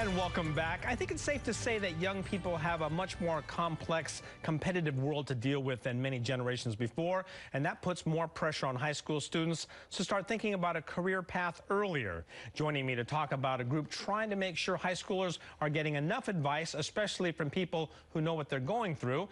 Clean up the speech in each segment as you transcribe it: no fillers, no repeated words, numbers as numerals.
And welcome back. I think it's safe to say that young people have a much more complex, competitive world to deal with than many generations before, and that puts more pressure on high school students to start thinking about a career path earlier. Joining me to talk about a group trying to make sure high schoolers are getting enough advice, especially from people who know what they're going through,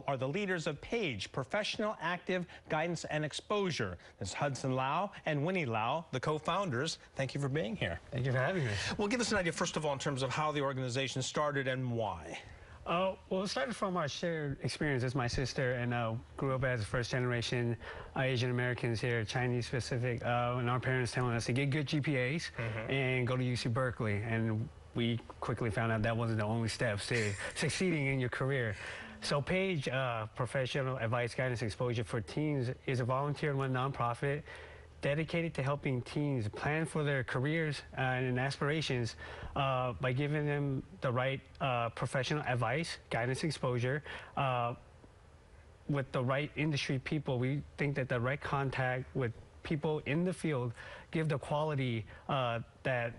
are the leaders of PAGE, Professional Active Guidance and Exposure. That's Hudson Liao and Winnie Liao, the co-founders. Thank you for being here. Thank you for having me. Well, give us an idea, first of all, in terms of how the organization started and why. Well, it started from our shared experience as my sister and grew up as first-generation Asian Americans here, Chinese specific, and our parents telling us to get good GPAs and go to UC Berkeley. And we quickly found out that wasn't the only steps to succeeding in your career. So PAGE, Professional Advice, Guidance, Exposure for Teens, is a volunteer-run nonprofit dedicated to helping teens plan for their careers and aspirations by giving them the right professional advice, guidance, exposure, with the right industry people. We think that the right contact with people in the field give the quality that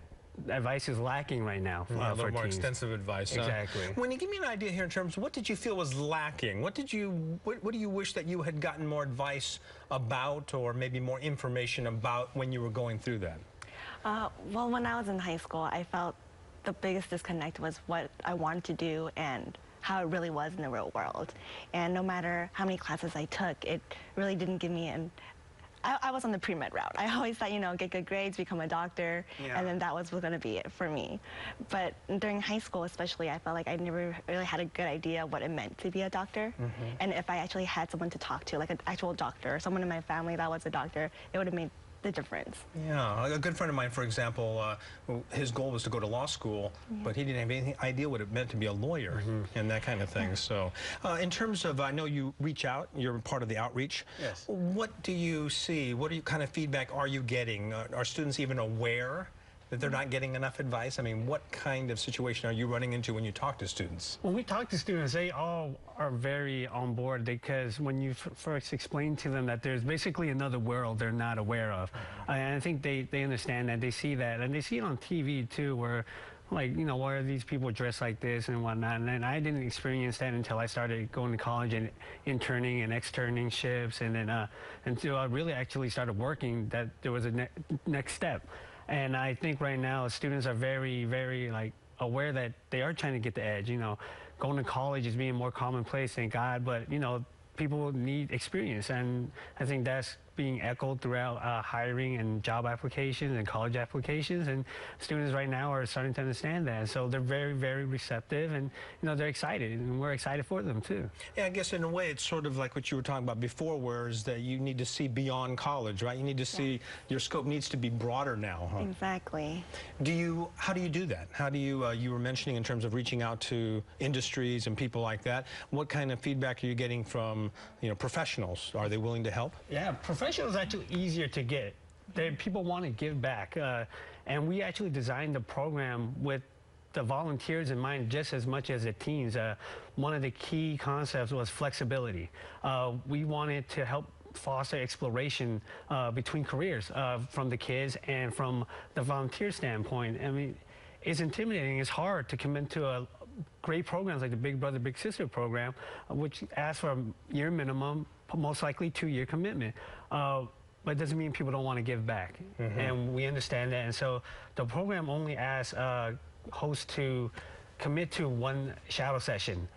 advice is lacking right now a little for more teens. Extensive advice. Exactly. When you give me an idea here in terms of what did you feel was lacking? What do you wish that you had gotten more advice about, or maybe more information about when you were going through that? Well, when I was in high school, I felt the biggest disconnect was what I wanted to do and how it really was in the real world. And no matter how many classes I took, it really didn't give me I was on the pre-med route. I always thought, you know, get good grades, become a doctor, and then that was going to be it for me. But during high school especially, I felt like I never really had a good idea what it meant to be a doctor. And if I actually had someone to talk to, like an actual doctor, or someone in my family that was a doctor, it would have made the difference. Yeah, a good friend of mine, for example, his goal was to go to law school, but he didn't have any idea what it meant to be a lawyer and that kind of thing. So in terms of, I know you reach out, you're part of the outreach. Yes. What do you see? What kind of feedback are you getting? Are students even aware that they're not getting enough advice? I mean, what kind of situation are you running into when you talk to students? When we talk to students, they all are very on board, because when you first explain to them that there's basically another world they're not aware of, and I think they understand that, they see that, and they see it on TV too, where, like, you know, why are these people dressed like this and whatnot? And I didn't experience that until I started going to college and interning and externing shifts, and then until I really actually started working, that there was a next step. And I think right now students are very, very aware that they are trying to get the edge. You know, going to college is being more commonplace, thank God, but you know, people need experience, and I think that's being echoed throughout hiring and job applications and college applications, and students right now are starting to understand that, so they're very, very receptive, and you know, they're excited, and we're excited for them too. Yeah, I guess in a way it's sort of like what you were talking about before, whereas that you need to see beyond college, right? You need to see, your scope needs to be broader now, huh? Exactly. How do you do that? How do you, you were mentioning in terms of reaching out to industries and people like that, what kind of feedback are you getting from, you know, professionals? Are they willing to help? Yeah, professionals are actually easier to get. People want to give back, and we actually designed the program with the volunteers in mind just as much as the teens. One of the key concepts was flexibility. We wanted to help foster exploration between careers from the kids and from the volunteer standpoint. I mean, it's intimidating. It's hard to commit to a great programs like the Big Brother, Big Sister program, which asks for a year minimum, most likely 2-year commitment. But it doesn't mean people don't want to give back. And we understand that. And so the program only asks hosts to commit to one shadow session,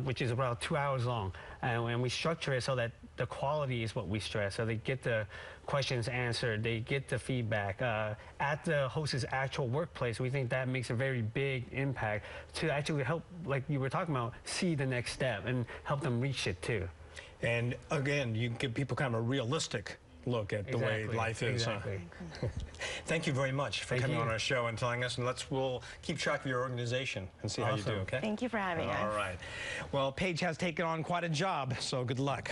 which is about 2 hours long. And we structure it so that the quality is what we stress. So they get the questions answered, they get the feedback at the host's actual workplace. We think that makes a very big impact to actually help, like you were talking about, see the next step and help them reach it too. And again, you give people kind of a realistic look at the way life is. Exactly. Thank you very much for coming on our show and telling us, and we'll keep track of your organization and see how you do, okay? Thank you for having us. All right. Well, PAGE has taken on quite a job, so good luck.